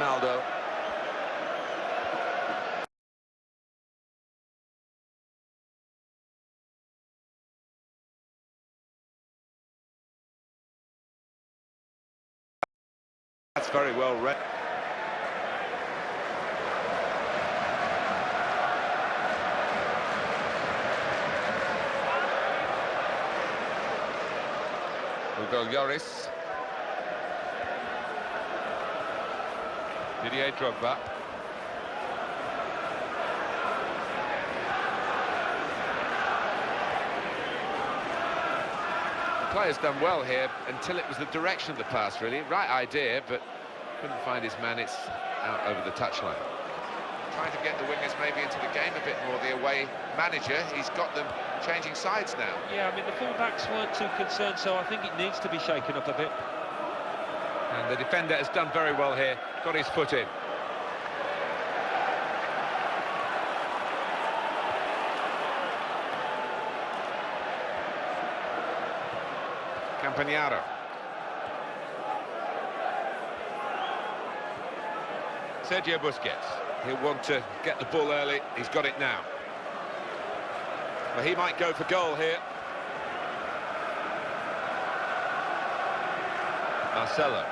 Ronaldo. That's very well read. Hugo Lloris. Didier Drogba. The player's done well here until it was the direction of the pass, really. Right idea, but couldn't find his man. It's out over the touchline. Trying to get the wingers maybe into the game a bit more. The away manager, he's got them changing sides now. Yeah, I mean, the full-backs weren't too concerned, so I think it needs to be shaken up a bit. And the defender has done very well here, got his foot in. Campagnaro. Sergio Busquets. He'll want to get the ball early. He's got it now. Well, he might go for goal here. Marcelo.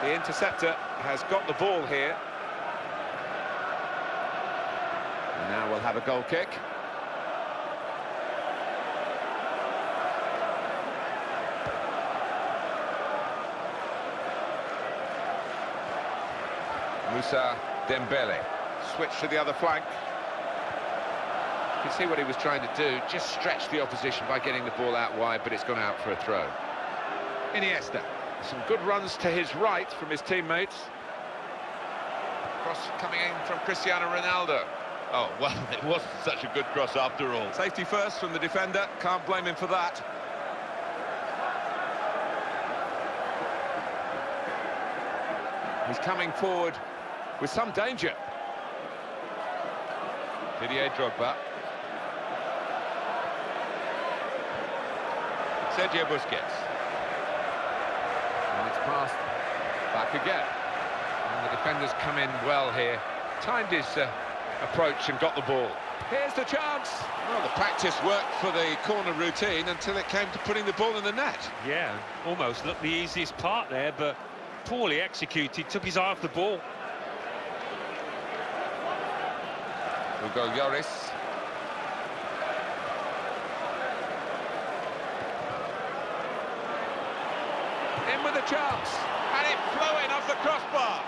The interceptor has got the ball here. And now we'll have a goal kick. Moussa Dembele. Switch to the other flank. You can see what he was trying to do, just stretch the opposition by getting the ball out wide, but it's gone out for a throw. Iniesta. Some good runs to his right from his teammates. Cross coming in from Cristiano Ronaldo. Oh, well, it wasn't such a good cross after all. Safety first from the defender, can't blame him for that. He's coming forward with some danger. Didier Drogba. Sergio Busquets. And it's passed back again. And the defenders come in well here. Timed his approach and got the ball. Here's the chance. Well, the practice worked for the corner routine until it came to putting the ball in the net. Yeah, almost looked the easiest part there, but poorly executed, took his eye off the ball. Hugo Lloris. In with a chance, and it flew in off the crossbar.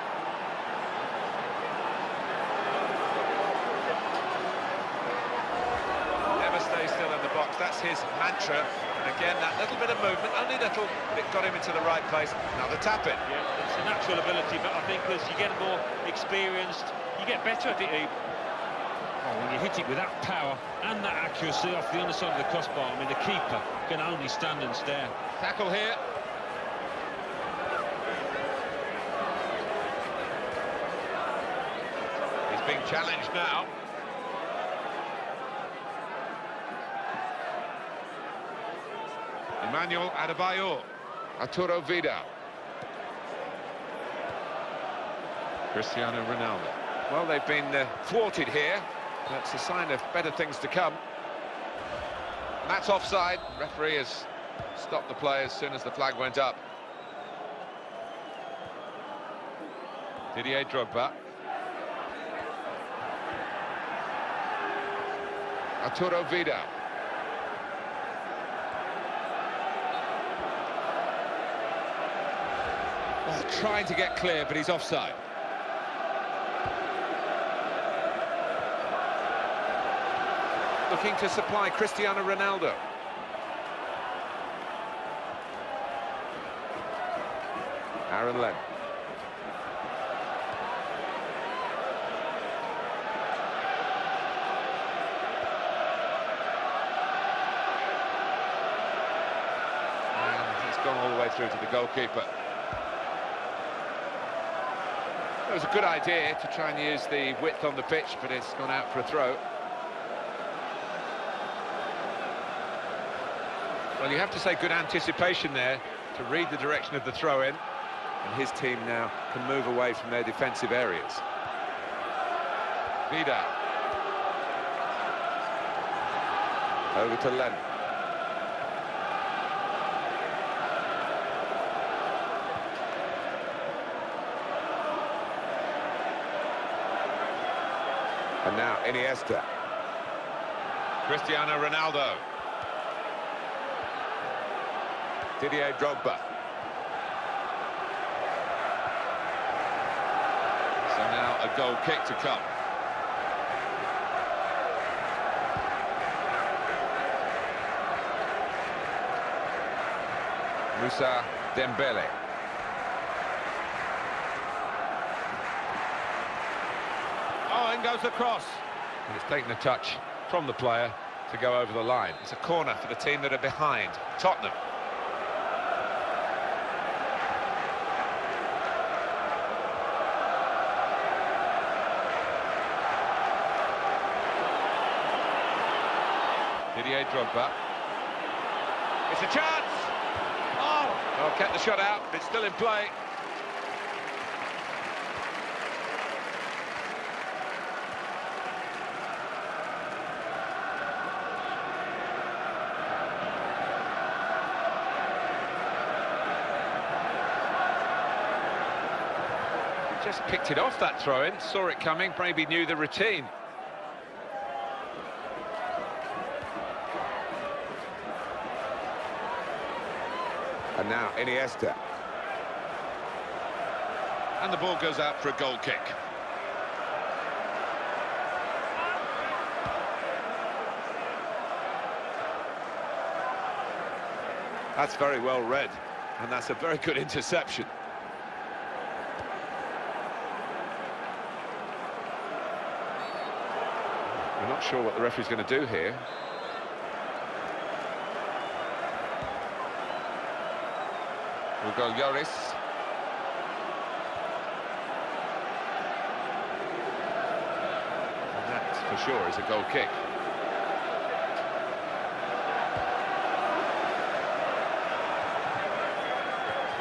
Never stay still in the box, that's his mantra. And again, that little bit of movement, only little bit got him into the right place. Another tap in. Yeah, it's a natural ability, but I think as you get more experienced, you get better at it. Oh, when you hit it with that power and that accuracy off the underside of the crossbar, I mean, the keeper can only stand and stare. Tackle here. He's being challenged now. Emmanuel Adebayor. Arturo Vidal. Cristiano Ronaldo. Well, they've been thwarted here. That's a sign of better things to come. And that's offside. Referee has stopped the play as soon as the flag went up. Didier Drogba. Arturo Vidal. Oh, trying to get clear, but he's offside. Looking to supply Cristiano Ronaldo. Aaron Lennon. And he's gone all the way through to the goalkeeper. It was a good idea to try and use the width on the pitch, but it's gone out for a throw. Well, you have to say good anticipation there to read the direction of the throw-in. And his team now can move away from their defensive areas. Vida. Over to Len. And now Iniesta. Cristiano Ronaldo. Didier Drogba. So now a goal kick to come. Moussa Dembele. Oh, in goes the cross. And it's taken a touch from the player to go over the line. It's a corner for the team that are behind, Tottenham. Didier Drogba. It's a chance! Oh, kept the shot out, but it's still in play. Just picked it off, that throw-in, saw it coming, maybe knew the routine. And now Iniesta. And the ball goes out for a goal kick. That's very well read, and that's a very good interception. We're not sure what the referee's going to do here. Hugo Lloris. And that, for sure, is a goal kick.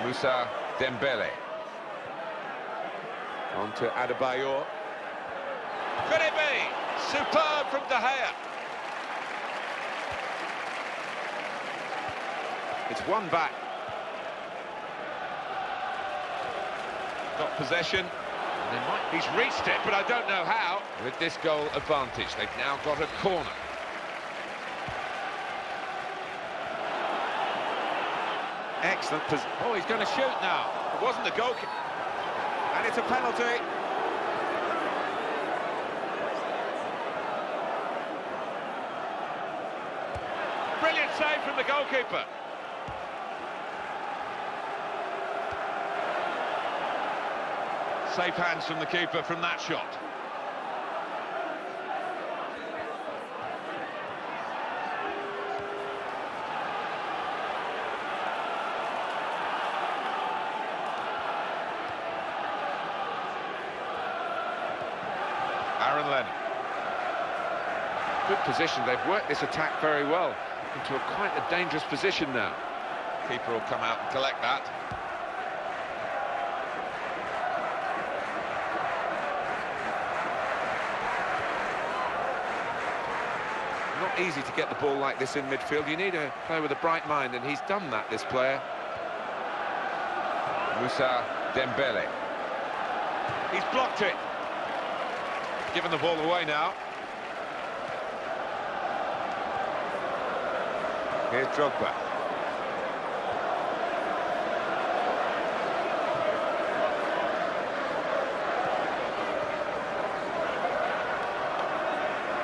Moussa Dembele. On to Adebayor. Could it be? Superb from De Gea. It's one back. Got possession. He's reached it, but I don't know how. With this goal advantage, they've now got a corner. Excellent position. Oh, he's going to shoot now. It wasn't the goal kick. And it's a penalty. Brilliant save from the goalkeeper. Safe hands from the keeper from that shot. Aaron Lennon. Good position. They've worked this attack very well into quite a dangerous position now. Keeper will come out and collect that. Not easy to get the ball like this in midfield. You need a player with a bright mind, and he's done that, this player. Moussa Dembele. He's blocked it. Given the ball away now. Here's Drogba.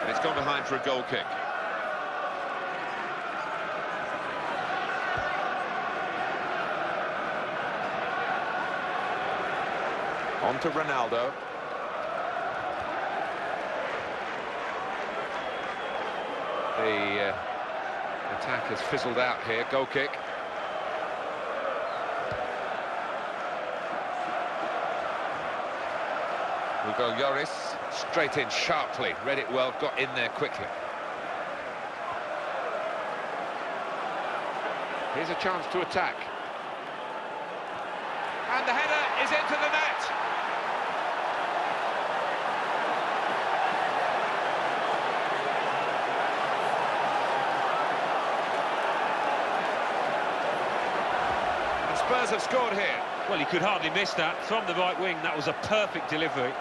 And it's gone behind for a goal kick. On to Ronaldo. The attack has fizzled out here. Goal kick. Hugo Lloris straight in sharply, read it well, got in there quickly. Here's a chance to attack. And the header is into the net. And Spurs have scored here. Well, he could hardly miss that. From the right wing, that was a perfect delivery.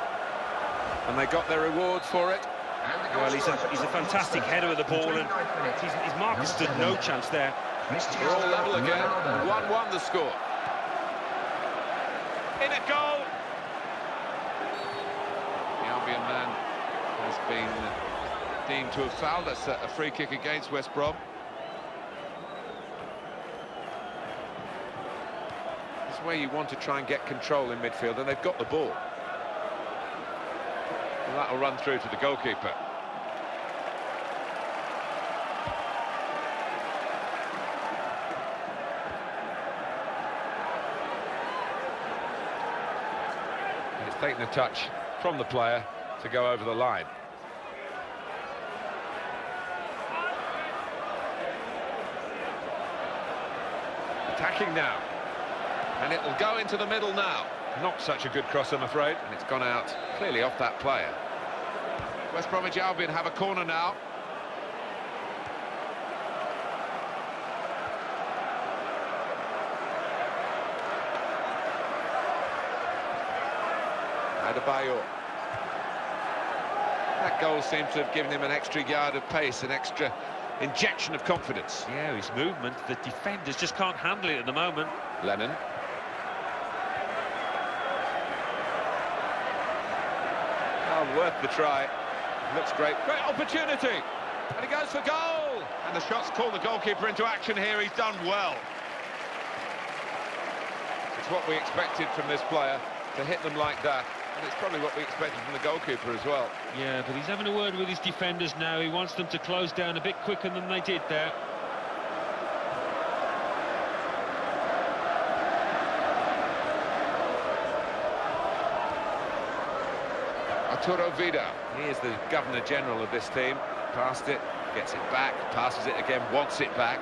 And they got their reward for it. Well, he's a fantastic header of the ball, and his marker stood no chance there. They're all level again. 1-1 the score. In a goal. The Albion man has been deemed to have fouled. That's a free kick against West Brom. This is where you want to try and get control in midfield, and they've got the ball. And that'll run through to the goalkeeper. And it's taken a touch from the player to go over the line. Attacking now. And it'll go into the middle now. Not such a good cross, I'm afraid. And it's gone out clearly off that player. West Bromwich Albion have a corner now. Adebayor. That goal seems to have given him an extra yard of pace, an extra injection of confidence. Yeah, his movement, the defenders just can't handle it at the moment. Lennon. Oh, worth the try. Looks great. Great opportunity. And he goes for goal. And the shot's called the goalkeeper into action here. He's done well. It's what we expected from this player, to hit them like that. And it's probably what we expected from the goalkeeper as well. Yeah, but he's having a word with his defenders now. He wants them to close down a bit quicker than they did there. Arturo Vidal, he is the Governor-General of this team. Passed it, gets it back, passes it again, wants it back.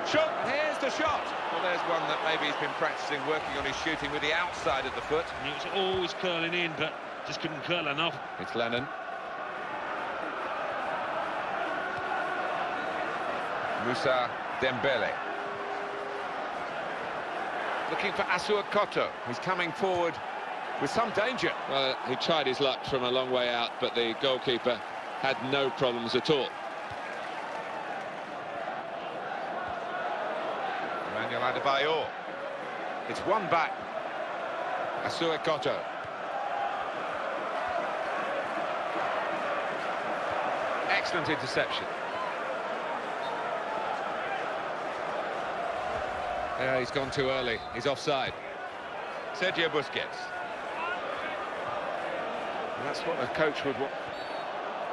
Shot, here's the shot. Well, there's one that maybe he's been practicing, working on his shooting with the outside of the foot. And it was always curling in, but just couldn't curl enough. It's Lennon. Moussa Dembele. Looking for Asua Koto. He's coming forward with some danger. Well, he tried his luck from a long way out, but the goalkeeper had no problems at all. Emmanuel Adebayor. It's one back. Asua Koto. Excellent interception. Yeah, he's gone too early. He's offside. Sergio Busquets. And that's what a coach would want.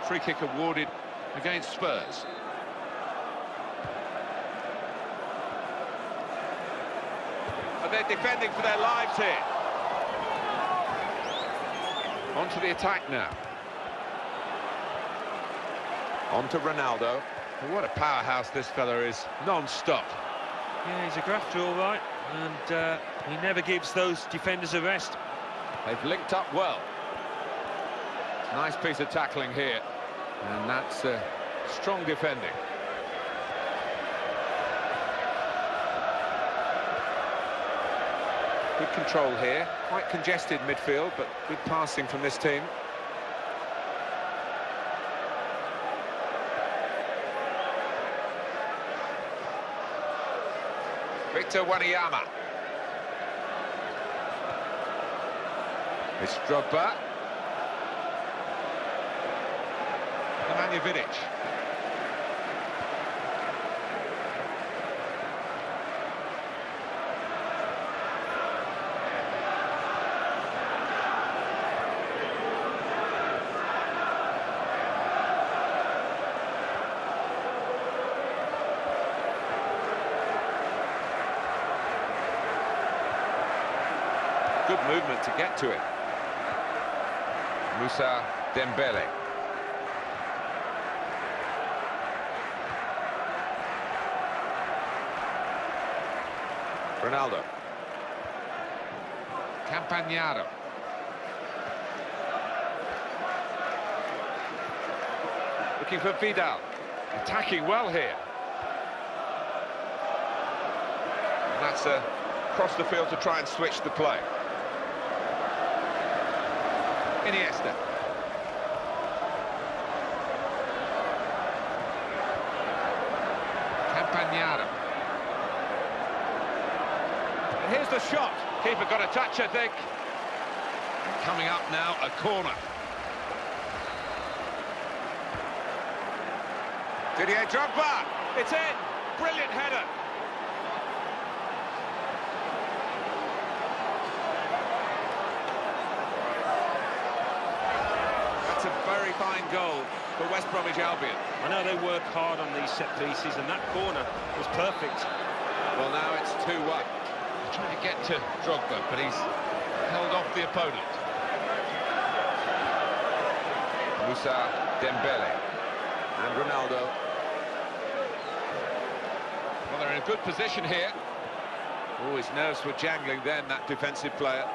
Free kick awarded against Spurs. But they're defending for their lives here. On to the attack now. On to Ronaldo. Well, what a powerhouse this fella is, non-stop. Yeah, he's a grafter, all right, and he never gives those defenders a rest. They've linked up well. Nice piece of tackling here. And that's strong defending. Good control here. Quite congested midfield, but good passing from this team. Victor Wanyama. It's Drogba. Nemanja Vidic. Good movement to get to it. Moussa Dembele. Ronaldo. Campagnaro. Looking for Vidal. Attacking well here. And that's across the field to try and switch the play. Iniesta. Campagnaro. And here's the shot. Keeper got a touch, I think. Coming up now, a corner. Didier Drogba. It's in. Brilliant header. That's a very fine goal for West Bromwich Albion. I know they work hard on these set pieces, and that corner was perfect. Well, now it's 2-1. Trying to get to Drogba, but he's held off the opponent. Moussa Dembele and Ronaldo. Well, they're in a good position here. Oh, his nerves were jangling then, that defensive player.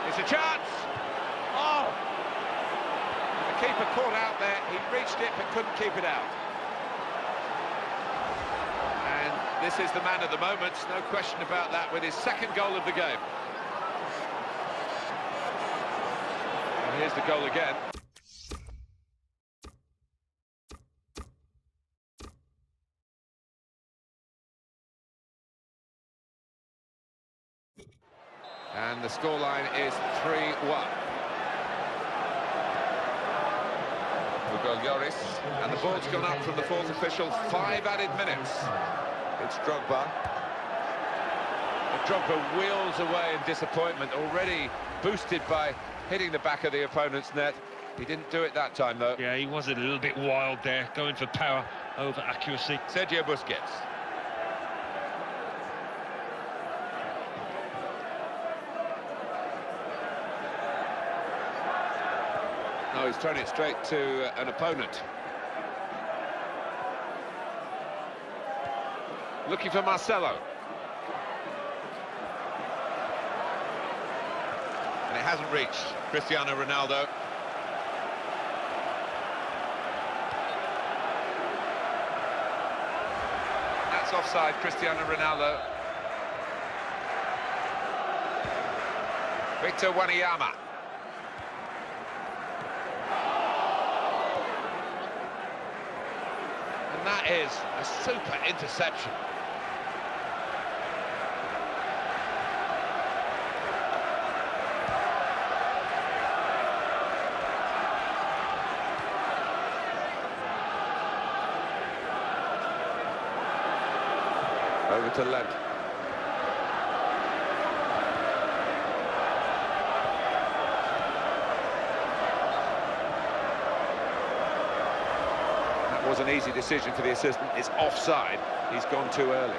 It's a chance! Oh! The keeper caught out there, he reached it but couldn't keep it out. And this is the man of the moment, no question about that, with his second goal of the game. And here's the goal again. And the scoreline is 3-1. Hugo Lloris, and the ball's gone up from the fourth official, 5 added minutes. It's Drogba. But Drogba wheels away in disappointment, already boosted by hitting the back of the opponent's net. He didn't do it that time, though. Yeah, he was a little bit wild there, going for power over accuracy. Sergio Busquets. Oh, he's thrown it straight to an opponent. Looking for Marcelo. And it hasn't reached Cristiano Ronaldo. That's offside, Cristiano Ronaldo. Victor Wanyama. And that is a super interception. Over to Lent. That was an easy decision for the assistant. It's offside. He's gone too early.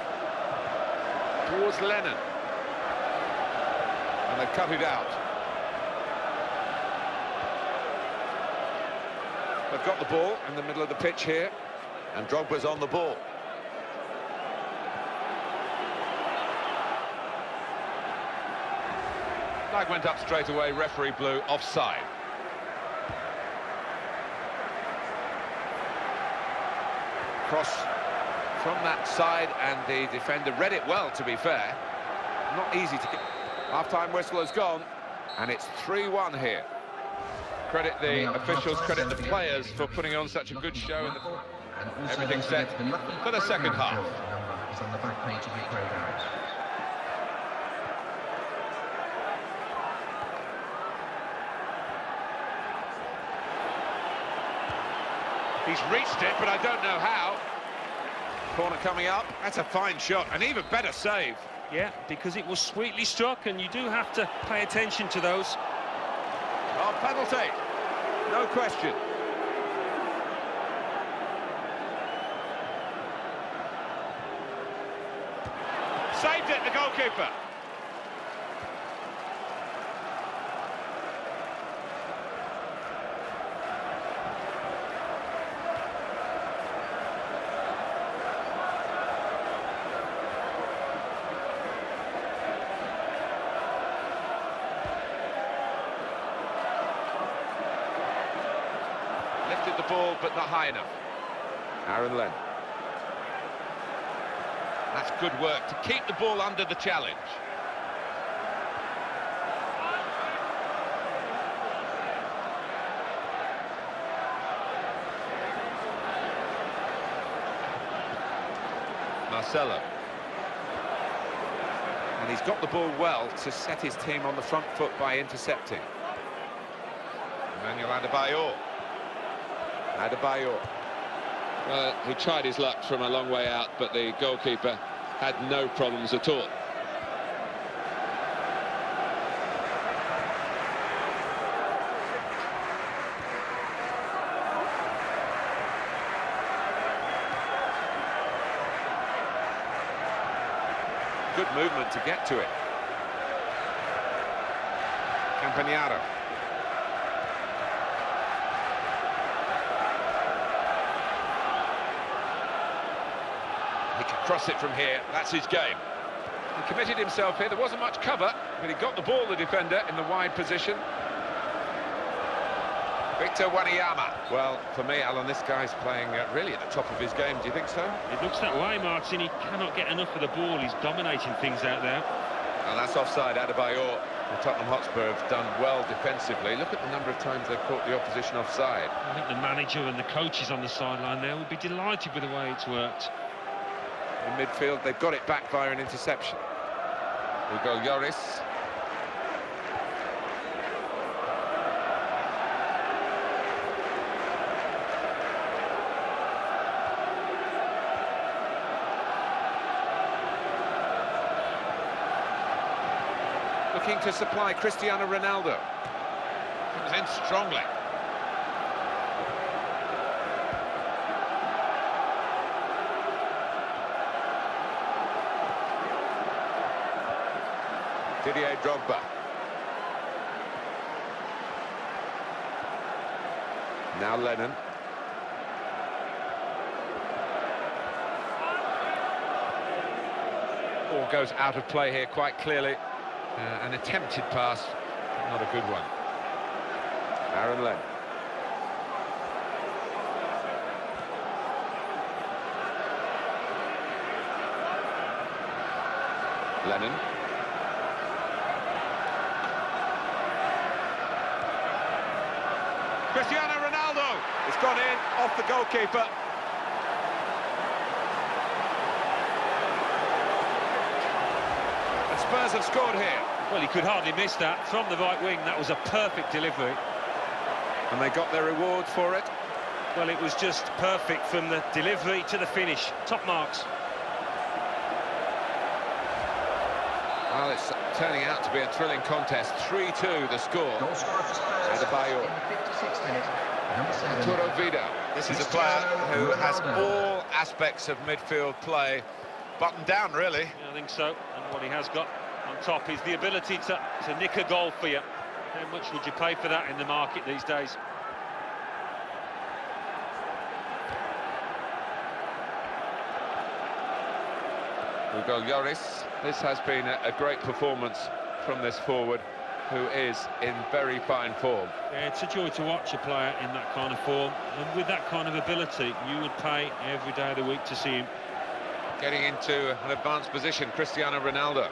Towards Lennon. And they've cut it out. They've got the ball in the middle of the pitch here. And Drogba's on the ball. Flag went up straight away, referee blew offside. Cross from that side, and the defender read it well, to be fair. Not easy to get. Half-time whistle has gone, and it's 3-1 here. Credit the officials, credit the players for putting on such a good show. Everything set for the second half. Is on the back page of your programme. He's reached it, but I don't know how. Corner coming up. That's a fine shot, an even better save. Yeah, because it was sweetly struck, and you do have to pay attention to those. Oh, penalty. No question. Saved it, the goalkeeper. the ball, but not high enough. Aaron Lennon. That's good work to keep the ball under the challenge. Marcelo. And he's got the ball well to set his team on the front foot by intercepting. Emmanuel Adebayor. Adebayor. Well, he tried his luck from a long way out, but the goalkeeper had no problems at all. Good movement to get to it. Campagnaro. He can cross it from here. That's his game. He committed himself here. There wasn't much cover, but he got the ball, the defender, in the wide position. Victor Wanyama. Well, for me, Alan, this guy's playing really at the top of his game. Do you think so? It looks that way, Martin. He cannot get enough of the ball. He's dominating things out there. And that's offside. Adebayor. The Tottenham Hotspur have done well defensively. Look at the number of times they've caught the opposition offside. I think the manager and the coaches on the sideline there would be delighted with the way it's worked. In midfield, they've got it back via an interception. Hugo Lloris. Looking to supply Cristiano Ronaldo. Comes in strongly. Didier Drogba. Now Lennon. Ball goes out of play here quite clearly. An attempted pass, but not a good one. Aaron Lennon. Lennon. Cristiano Ronaldo. It's gone in, off the goalkeeper. And Spurs have scored here. Well, he could hardly miss that. From the right wing, that was a perfect delivery. And they got their reward for it. Well, it was just perfect from the delivery to the finish. Top marks. Well, it's turning out to be a thrilling contest. 3-2 the score. Goal scorer for Spurs Adebayor. in the 56th minute. Number 7. Arturo Vidal. This is a player who has all aspects of midfield play buttoned down, really. Yeah, I think so. And what he has got on top is the ability to nick a goal for you. How much would you pay for that in the market these days? Hugo Lloris. This has been a great performance from this forward, who is in very fine form. Yeah, it's a joy to watch a player in that kind of form, and with that kind of ability, you would pay every day of the week to see him. Getting into an advanced position, Cristiano Ronaldo.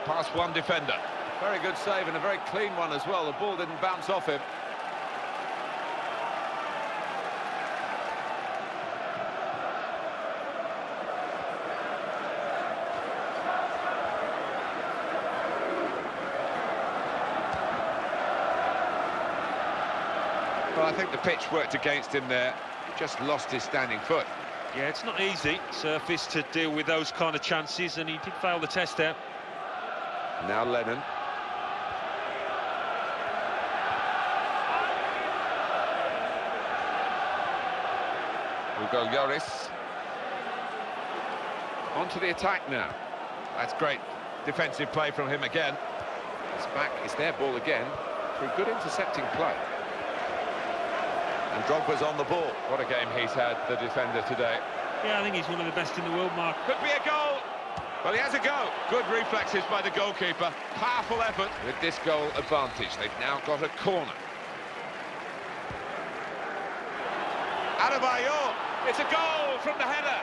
Past one defender. Very good save and a very clean one as well. The ball didn't bounce off him. Well, I think the pitch worked against him there. Just lost his standing foot. Yeah, it's not easy surface to deal with those kind of chances, and he did fail the test there. Now Lennon. Hugo Lloris. On to the attack now. That's great defensive play from him again. It's back, it's their ball again, through good intercepting play. And Drogba's on the ball. What a game he's had, the defender, today. Yeah, I think he's one of the best in the world, Mark. Could be a goal. Well, he has a go. Good reflexes by the goalkeeper. Powerful effort. With this goal advantage, they've now got a corner. Adebayor, it's a goal from the header.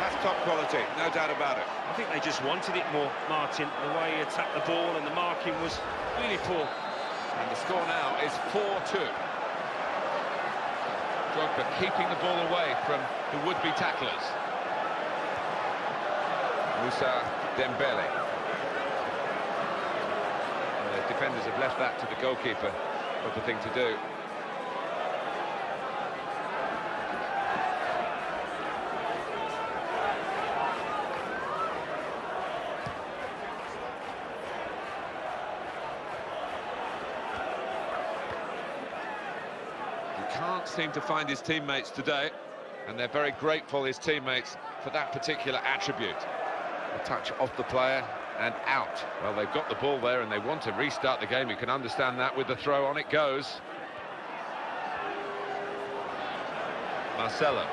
That's top quality, no doubt about it. I think they just wanted it more, Martin. The way he attacked the ball and the marking was really poor. And the score now is 4-2. Drogba keeping the ball away from the would-be tacklers. Moussa Dembele. And the defenders have left that to the goalkeeper. What the thing to do. Can't seem to find his teammates today, and they're very grateful, his teammates, for that particular attribute. A touch off the player and out. Well, they've got the ball there and they want to restart the game. You can understand that with the throw. On it goes. Marcelo.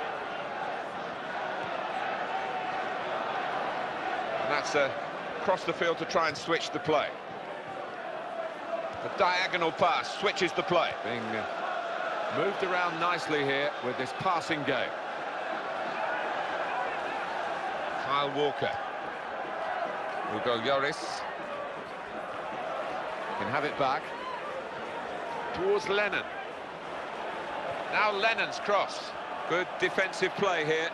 And that's across the field to try and switch the play. The diagonal pass switches the play. Being moved around nicely here with this passing game. Kyle Walker. Hugo Lloris. Can have it back. Towards Lennon. Now Lennon's cross. Good defensive play here.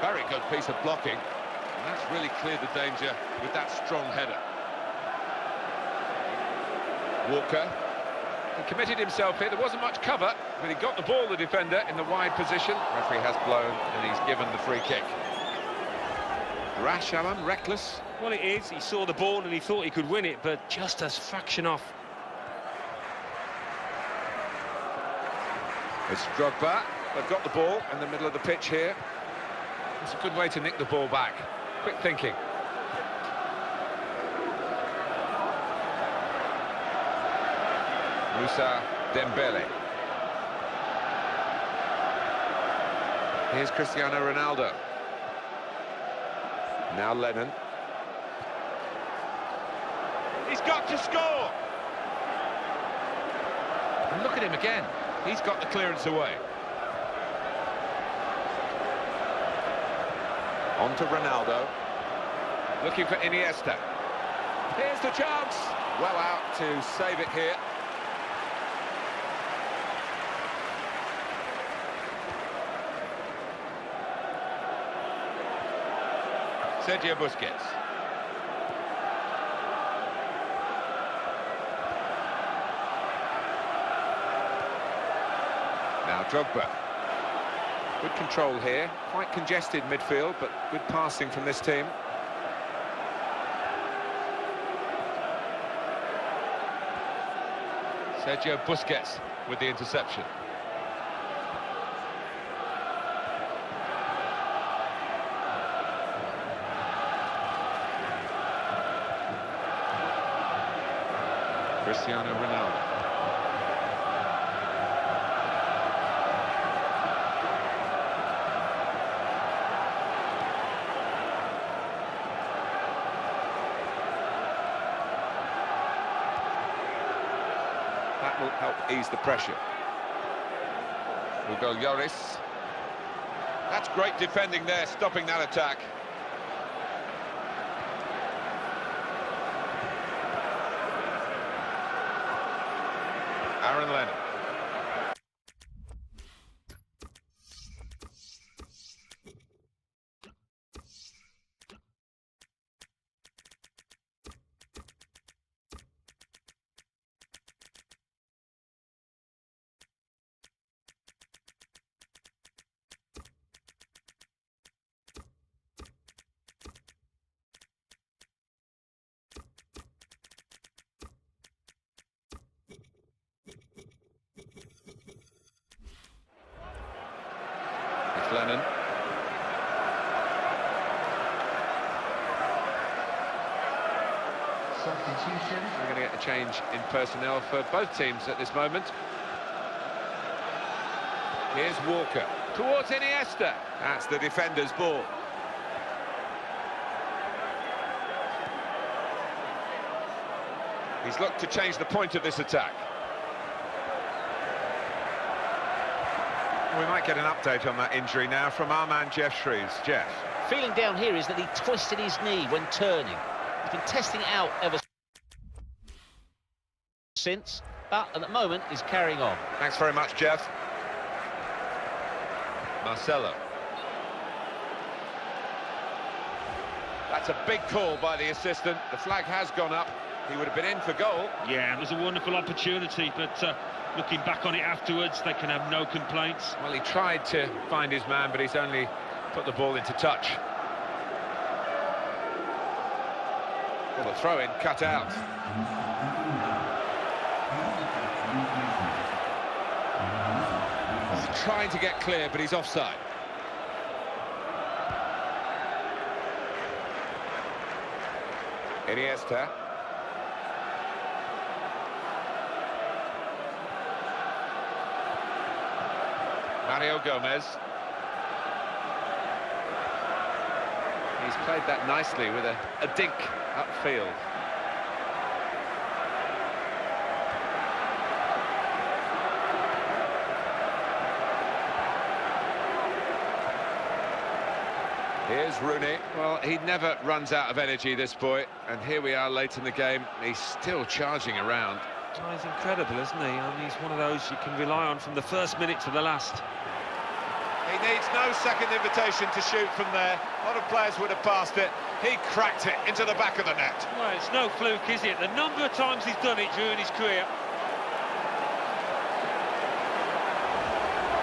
Very good piece of blocking. And that's really cleared the danger with that strong header. Walker. He committed himself here. There wasn't much cover, but he got the ball, the defender, in the wide position. Referee has blown, and he's given the free kick. Rash, Alan, reckless. Well, it is. He saw the ball and he thought he could win it, but just a fraction off. It's Drogba. They've got the ball in the middle of the pitch here. It's a good way to nick the ball back. Quick thinking. Moussa Dembele. Here's Cristiano Ronaldo. Now Lennon. He's got to score! And look at him again. He's got the clearance away. On to Ronaldo. Looking for Iniesta. Here's the chance! Well out to save it here. Sergio Busquets. Now Drogba. Good control here. Quite congested midfield, but good passing from this team. Sergio Busquets with the interception. Cristiano Ronaldo. That will help ease the pressure. Hugo Lloris. That's great defending there, stopping that attack. Aaron Lennon. Lennon. Substitution. We're going to get a change in personnel for both teams at this moment. Here's Walker. Towards Iniesta. That's the defender's ball. He's looked to change the point of this attack. We might get an update on that injury now from our man Geoff Shreeves. Jeff. Feeling down here is that he twisted his knee when turning. He's been testing it out ever since, but at the moment he's carrying on. Thanks very much, Jeff. Marcelo. That's a big call by the assistant. The flag has gone up. He would have been in for goal. Yeah, it was a wonderful opportunity, but looking back on it afterwards, they can have no complaints. Well, he tried to find his man, but he's only put the ball into touch. Well, the throw-in cut out. He's trying to get clear, but he's offside. Iniesta. Mario Gomez. He's played that nicely with a dink upfield. Here's Rooney. Well, he never runs out of energy, this boy. And here we are late in the game. He's still charging around. Oh, he's incredible, isn't he? I mean, he's one of those you can rely on from the first minute to the last. He needs no second invitation to shoot from there. A lot of players would have passed it. He cracked it into the back of the net. Well, it's no fluke, is it? The number of times he's done it during his career.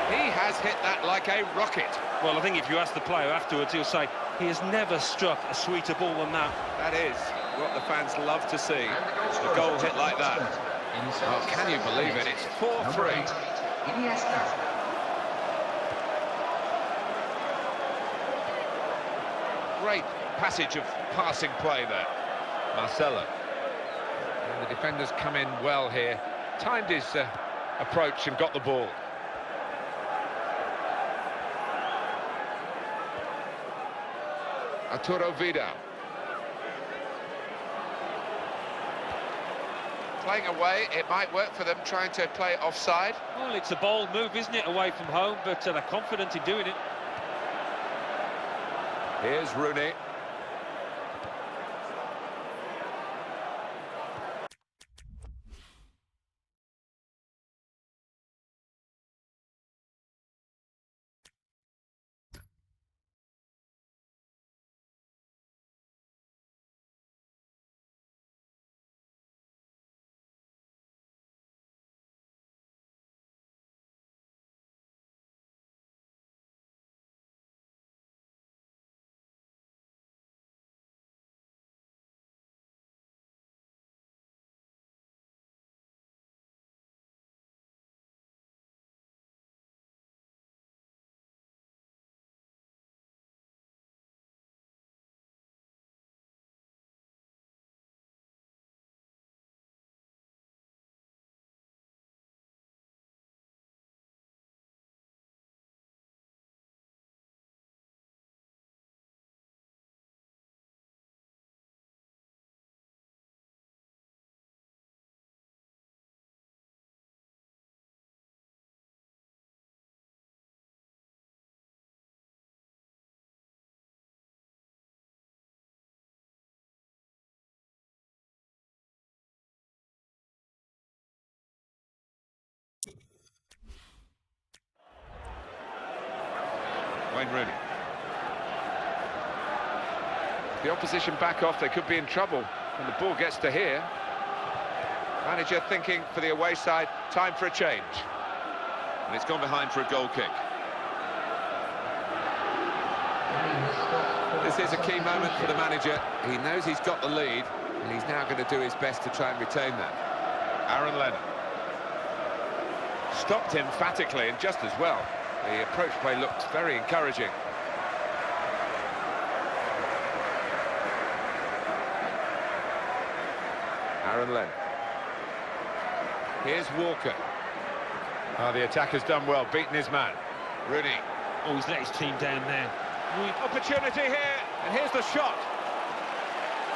He has hit that like a rocket. Well, I think if you ask the player afterwards, he'll say he has never struck a sweeter ball than that. That is what the fans love to see. A goal hit like that. Oh, can you believe it? It's 4-3. Great passage of passing play there. Marcelo. And the defenders come in well here. Timed his approach and got the ball. Arturo Vidal. Playing away, it might work for them, trying to play offside. Well, it's a bold move, isn't it, away from home, but they're confident in doing it. Here's Rooney. Wayne Rooney. The opposition back off, they could be in trouble when the ball gets to here. Manager thinking for the away side, time for a change. And it's gone behind for a goal kick. This is a key moment for the manager. He knows he's got the lead, and he's now going to do his best to try and retain that. Aaron Lennon. Stopped emphatically and just as well. The approach play looked very encouraging. Aaron Lennon. Here's Walker. Oh, the attacker's done well, beaten his man. Rooney. Oh, he's let his team down there. Opportunity here, and here's the shot.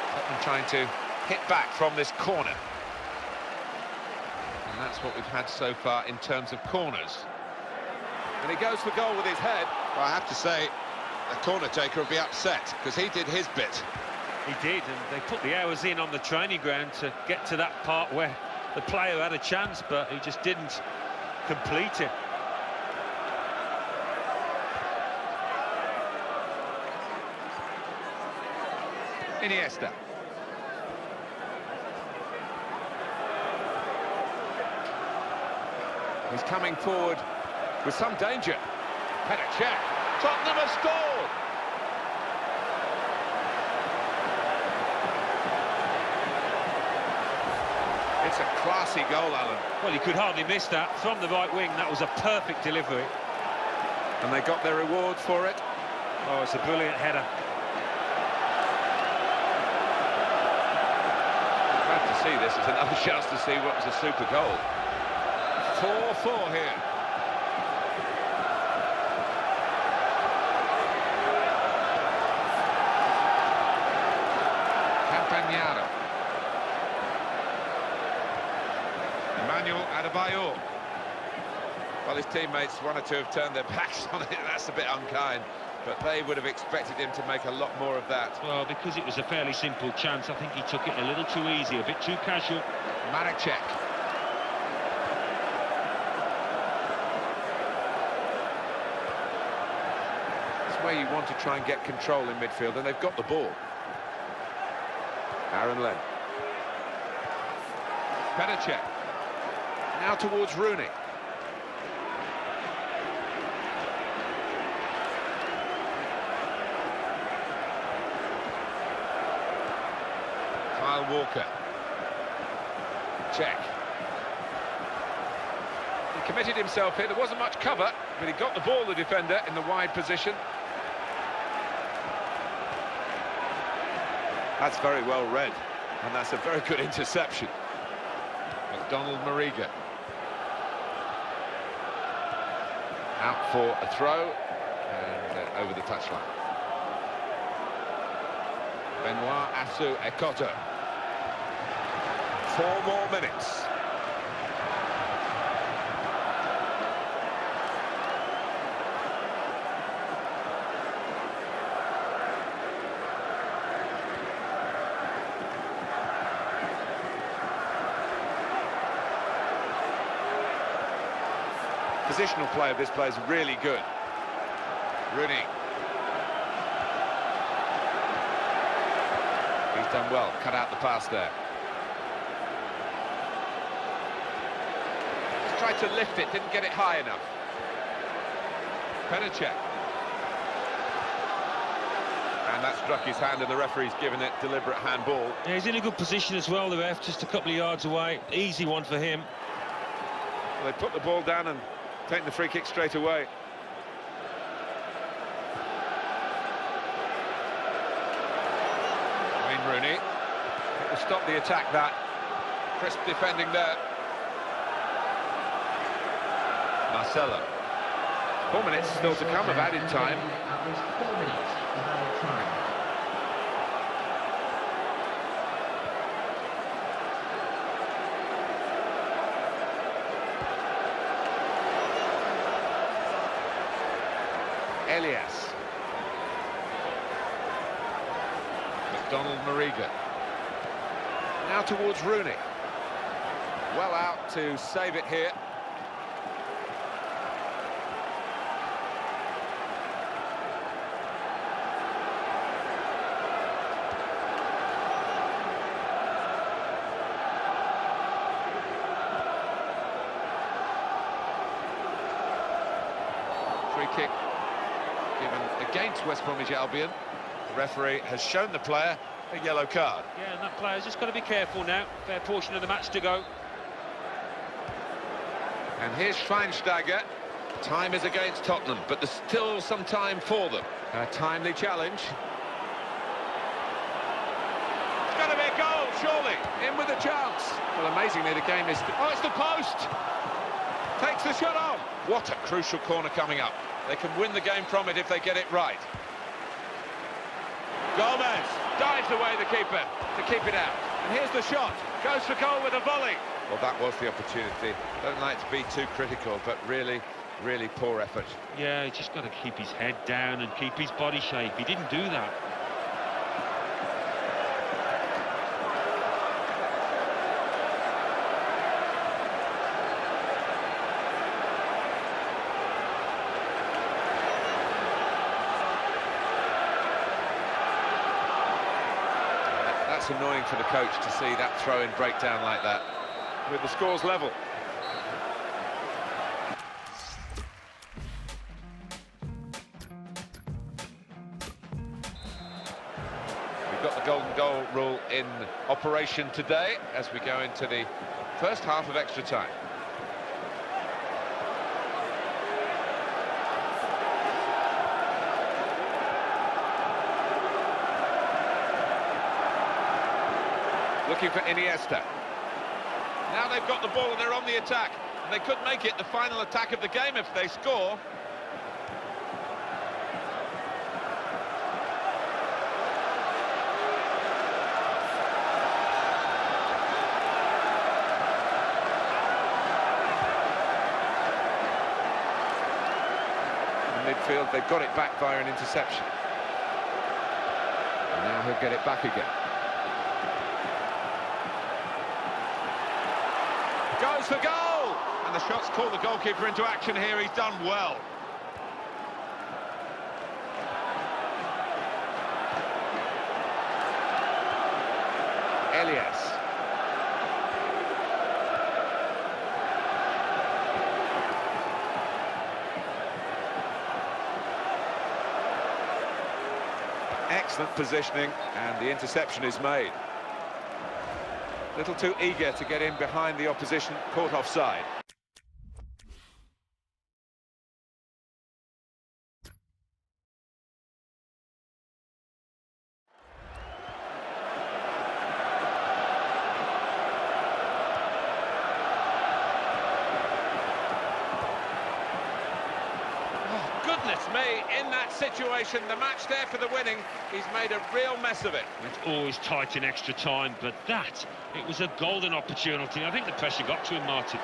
Tottenham trying to hit back from this corner. And that's what we've had so far in terms of corners. And he goes for goal with his head. Well, I have to say, the corner taker will be upset, because he did his bit. He did, and they put the hours in on the training ground to get to that part where the player had a chance, but he just didn't complete it. Iniesta. He's coming forward with some danger. Petr Cech. Tottenham has scored. It's a classy goal, Alan. Well, he could hardly miss that. From the right wing, that was a perfect delivery. And they got their reward for it. Oh, it's a brilliant header. Glad to see this as another chance to see what was a super goal. 4-4 here. Campagnaro. Emmanuel Adebayor. Well, his teammates, one or two, have turned their backs on it. That's a bit unkind, but they would have expected him to make a lot more of that. Well, because it was a fairly simple chance, I think he took it a little too easy, a bit too casual. Marek Cech. That's where you want to try and get control in midfield, and they've got the ball. Aaron Len. Petr Cech. Now towards Rooney. Kyle Walker. Cech. He committed himself here. There wasn't much cover, but he got the ball, the defender, in the wide position. That's very well read, and that's a very good interception. McDonald Mariga. Out for a throw, and over the touchline. Benoit Assou Ekoto. 4 more minutes. Positional play of this player is really good. Rooney. He's done well, cut out the pass there. He's tried to lift it, didn't get it high enough. Petr Cech. And that struck his hand, and the referee's given it deliberate handball. Yeah, he's in a good position as well, the ref, just a couple of yards away. Easy one for him. Well, they put the ball down and taken the free kick straight away. Wayne Rooney. It will stop the attack, that. Crisp defending there. Marcelo. 4 minutes still to come of added time. At least 4 minutes of added time. Elias. McDonald Mariga. Now towards Rooney. Well out to save it here. Free kick given against West Bromwich Albion. The referee has shown the player a yellow card. Yeah, and that player's just got to be careful now. Fair portion of the match to go. And here's Schweinsteiger. Time is against Tottenham, but there's still some time for them. A timely challenge. It's got to be a goal, surely. In with a chance. Well, amazingly, the game is... Oh, it's the post! Takes the shot on. What a crucial corner coming up. They can win the game from it if they get it right. Gomez dives away the keeper to keep it out. And here's the shot. Goes for goal with a volley. Well, that was the opportunity. Don't like to be too critical, but really, Really poor effort. Yeah, he's just got to keep his head down and keep his body shape. He didn't do that. That's annoying for the coach to see that throw-in breakdown like that. With the scores level. We've got the golden goal rule in operation today as we go into the first half of extra time. Looking for Iniesta. Now they've got the ball and they're on the attack. And they could make it the final attack of the game if they score. In midfield, they've got it back via an interception. And now he'll get it back again. Goes for goal! And the shot's called the goalkeeper into action here. He's done well. Elias. Excellent positioning, and the interception is made. Little too eager to get in behind the opposition, caught offside. Oh, goodness me, in that situation, the match there for the winning, he's made a real mess of it. It's always tight in extra time, but it was a golden opportunity. I think the pressure got to him, Martin.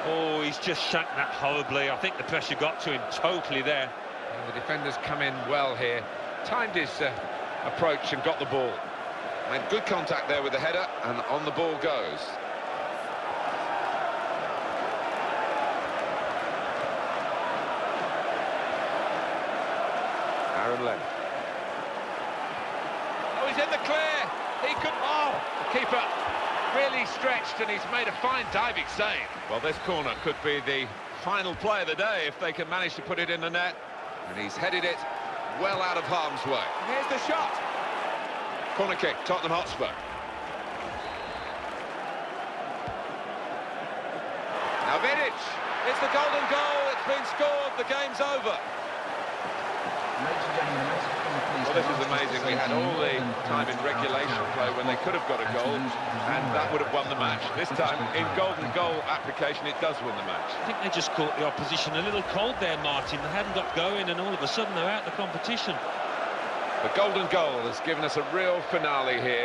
Oh, he's just shanked that horribly. I think the pressure got to him totally there. And the defenders come in well here. Timed his approach and got the ball. Made good contact there with the header, and on the ball goes. Aaron Lennon. Oh, he's in the clear. He could... Oh, the keeper really stretched, and he's made a fine diving save. Well, this corner could be the final play of the day if they can manage to put it in the net. And he's headed it well out of harm's way. Here's the shot. Corner kick, Tottenham Hotspur. Now Vidic. It's the golden goal. It's been scored. The game's over. Well, this is amazing. We had all the time in regulation play when they could have got a goal, and that would have won the match. This time, in golden goal application, it does win the match. I think they just caught the opposition a little cold there, Martin. They hadn't got going, and all of a sudden they're out of the competition. The golden goal has given us a real finale here.